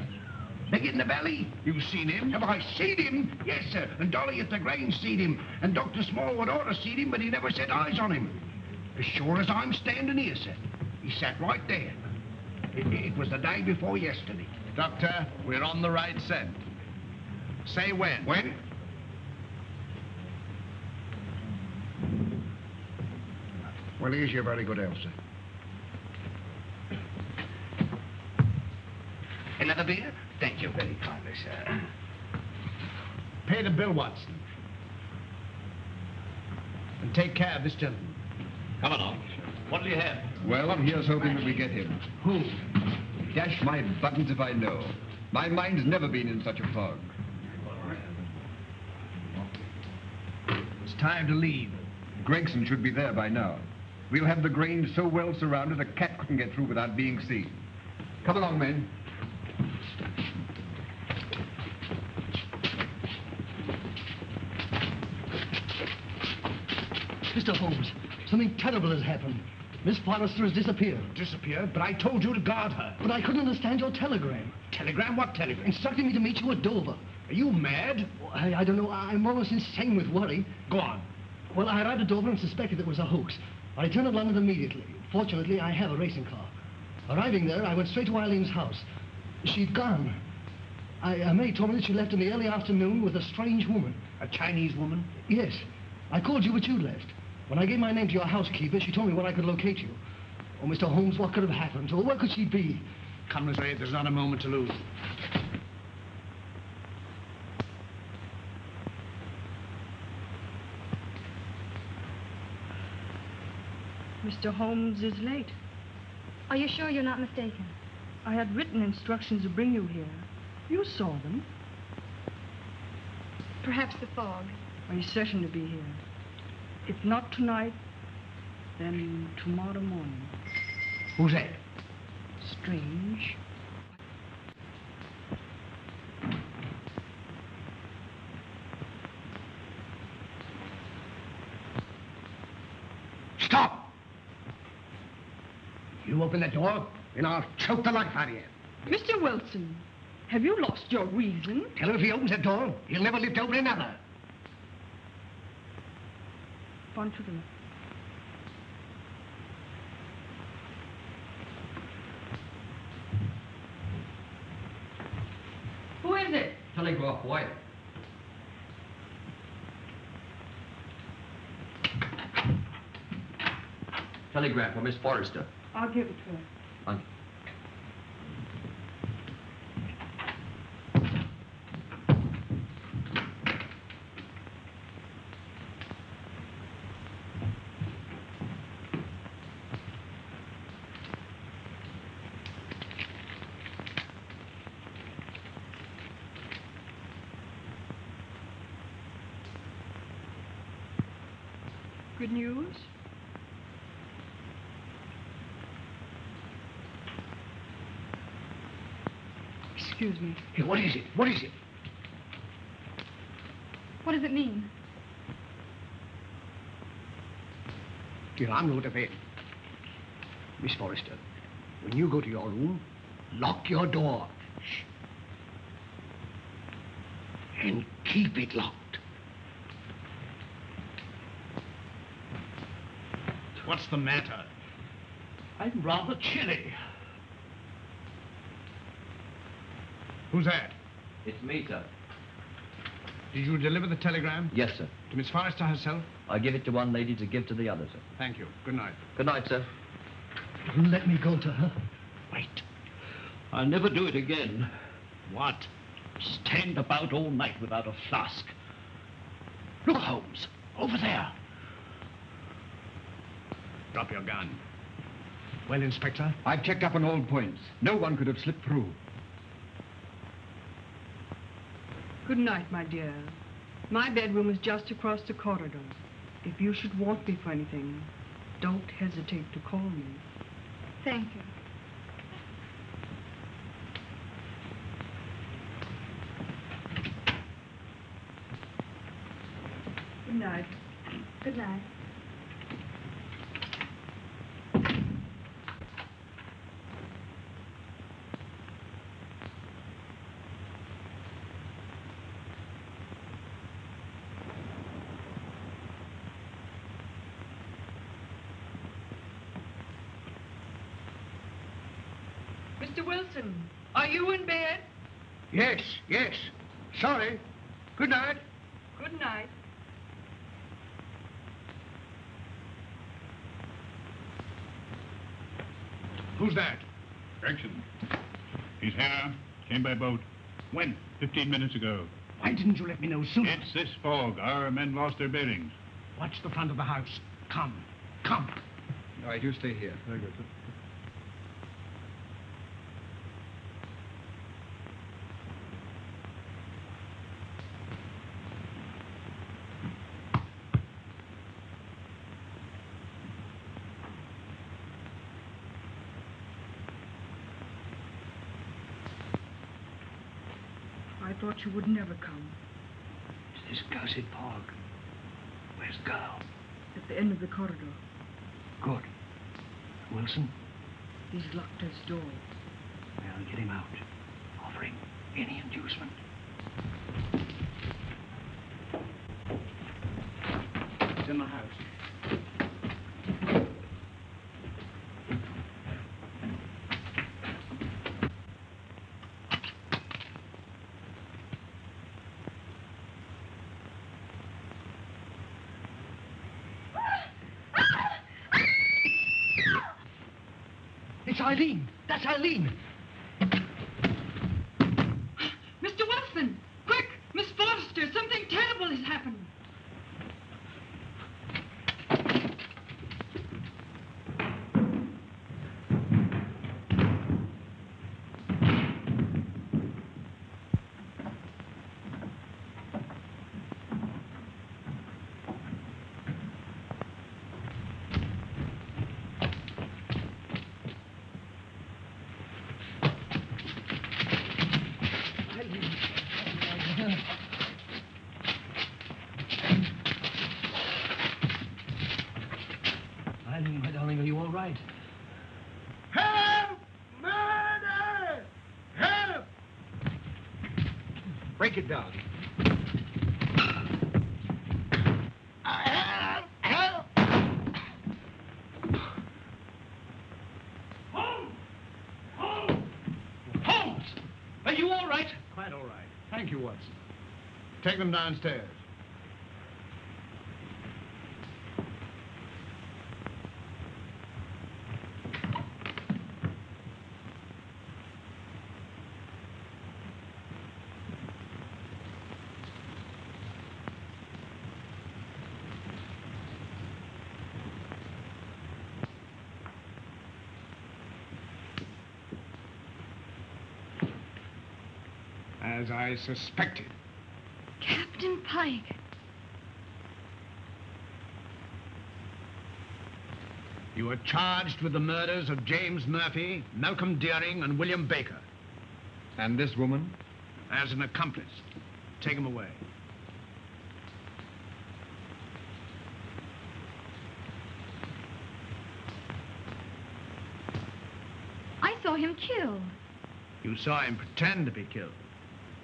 Big in the belly? You've seen him? Have I seen him? Yes, sir. And Dolly at the Grange seen him. And Dr. Smallwood ought to seen him, but he never set eyes on him. As sure as I'm standing here, sir. He sat right there. It was the day before yesterday. Doctor, we're on the right scent. Say when. When? Well, here's your very good health, sir. Another beer? Thank you very kindly, sir. Pay the bill, Watson. And take care of this gentleman. Come along. What'll you have? Well, here's hoping that we get him. Who? Dash my buttons if I know. My mind's never been in such a fog. It's time to leave. Gregson should be there by now. We'll have the Grange so well surrounded a cat couldn't get through without being seen. Come along, men. Mr. Holmes, something terrible has happened. Miss Forrester has disappeared. Disappeared? But I told you to guard her. But I couldn't understand your telegram. Telegram? What telegram? Instructing me to meet you at Dover. Are you mad? I don't know. I'm almost insane with worry. Go on. Well, I arrived at Dover and suspected it was a hoax. I returned to London immediately. Fortunately, I have a racing car. Arriving there, I went straight to Eileen's house. She'd gone. A maid told me that she left in the early afternoon with a strange woman. A Chinese woman? Yes. I called you, but you'd left. When I gave my name to your housekeeper, she told me where I could locate you. Oh, Mr. Holmes, what could have happened to her? Where could she be? Come this way. There's not a moment to lose. Mr. Holmes is late. Are you sure you're not mistaken? I had written instructions to bring you here. You saw them. Perhaps the fog. Are you certain to be here? If not tonight, then tomorrow morning. Who's that? Strange. Stop! You open the door, and I'll choke the life out of you. Mr. Wilson, have you lost your reason? Tell him if he opens the door, he'll never live to open another. On to the left. Who is it? Telegraph, boy. Telegram for Miss Forrester. I'll give it to her. On. Good news? Excuse me. Hey, what is it? What is it? What does it mean? Dear, I'm going to bed. Miss Forrester, when you go to your room, lock your door. Shh. And keep it locked. What's the matter? I'm rather chilly. Who's that? It's me, sir. Did you deliver the telegram? Yes, sir. To Miss Forrester herself? I give it to one lady to give to the other, sir. Thank you. Good night. Good night, sir. Let me go to her. Wait. I'll never do it again. What? Stand about all night without a flask. Look, Holmes. Over there. Drop your gun. Well, Inspector? I've checked up on all points. No one could have slipped through. Good night, my dear. My bedroom is just across the corridor. If you should want me for anything, don't hesitate to call me. Thank you. Good night. Good night. Mr. Wilson, are you in bed? Yes, yes. Sorry. Good night. Good night. Who's that? Gregson. He's here. Came by boat. When? 15 minutes ago. Why didn't you let me know sooner? It's this fog. Our men lost their bearings. Watch the front of the house. Come. Come. All right, you stay here. Very good, sir. I thought you would never come. It's this cursed fog. Where's the girl? At the end of the corridor. Good. Wilson? He's locked his door. Well, get him out. Offer him any inducement. It's in the house. It's Eileen. That's Eileen. Mr. Wilson! Quick! Miss Forrester! Something terrible has happened! Eileen, my darling, are you all right? Help! Murder! Help! Break it down. Help! Help! Holmes! Holmes! Holmes! Are you all right? Quite all right. Thank you, Watson. Take them downstairs. As I suspected. Captain Pyke. You are charged with the murders of James Murphy, Malcom Dearing, and William Baker. And this woman? As an accomplice. Take him away. I saw him killed. You saw him pretend to be killed.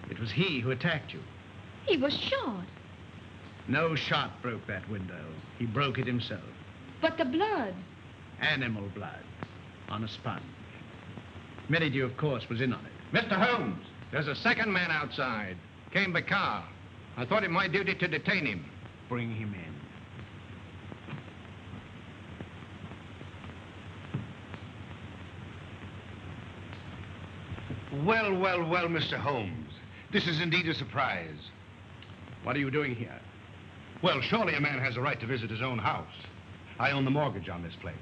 It was he who attacked you. He was shot. No shot broke that window. He broke it himself. But the blood. Animal blood. On a sponge. Merrydew, of course, was in on it. Mr. Holmes, there's a second man outside. Came by car. I thought it my duty to detain him. Bring him in. Well, well, well, Mr. Holmes. This is indeed a surprise. What are you doing here? Well, surely a man has a right to visit his own house. I own the mortgage on this place.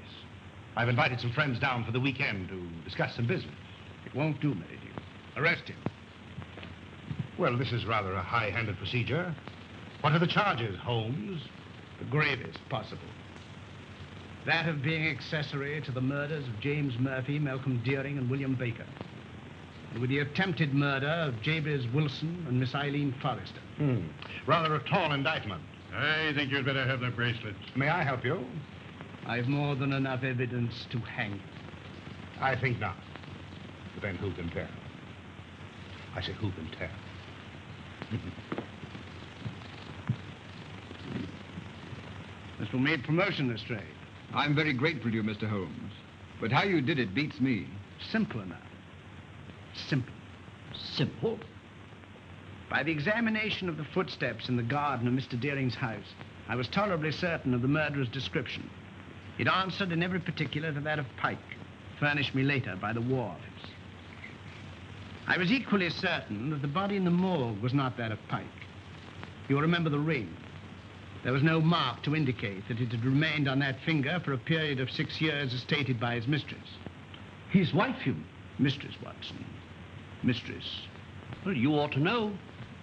I've invited some friends down for the weekend to discuss some business. It won't do, Merrydew. Arrest him. Well, this is rather a high-handed procedure. What are the charges, Holmes? The gravest possible. That of being accessory to the murders of James Murphy, Malcom Dearing, and William Baker. And with the attempted murder of Jabez Wilson and Miss Eileen Forrester. Rather a tall indictment. I think you'd better have the bracelets. May I help you? I've more than enough evidence to hang. I think not. But then who can tell? I say, who can tell? This will make promotion, Lestrade. I'm very grateful to you, Mr. Holmes. But how you did it beats me. Simple enough. Simple. Simple? By the examination of the footsteps in the garden of Mr. Dearing's house, I was tolerably certain of the murderer's description. It answered in every particular to that of Pyke, furnished me later by the wharves. I was equally certain that the body in the morgue was not that of Pyke. You'll remember the ring. There was no mark to indicate that it had remained on that finger for a period of 6 years as stated by his mistress. His wife, you? Mistress, Watson. Mistress. Well, you ought to know.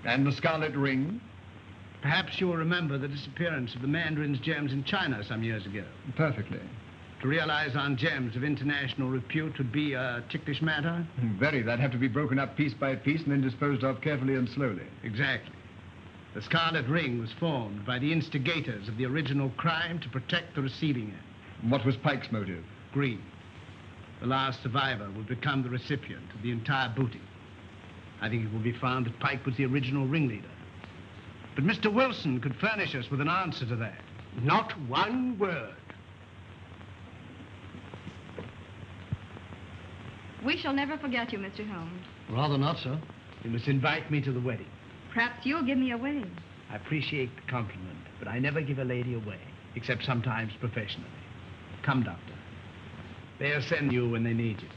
And the scarlet ring? Perhaps you'll remember the disappearance of the mandarin's gems in China some years ago. Perfectly. To realize on gems of international repute would be a ticklish matter? Very. They'd have to be broken up piece by piece and then disposed of carefully and slowly. Exactly. The scarlet ring was formed by the instigators of the original crime to protect the receiving end. What was Pyke's motive? Greed. The last survivor would become the recipient of the entire booty. I think it will be found that Pyke was the original ringleader. But Mr. Wilson could furnish us with an answer to that. Not one word. We shall never forget you, Mr. Holmes. Rather not, sir. You must invite me to the wedding. Perhaps you'll give me away. I appreciate the compliment, but I never give a lady away, except sometimes professionally. Come, Doctor. They'll send you when they need you.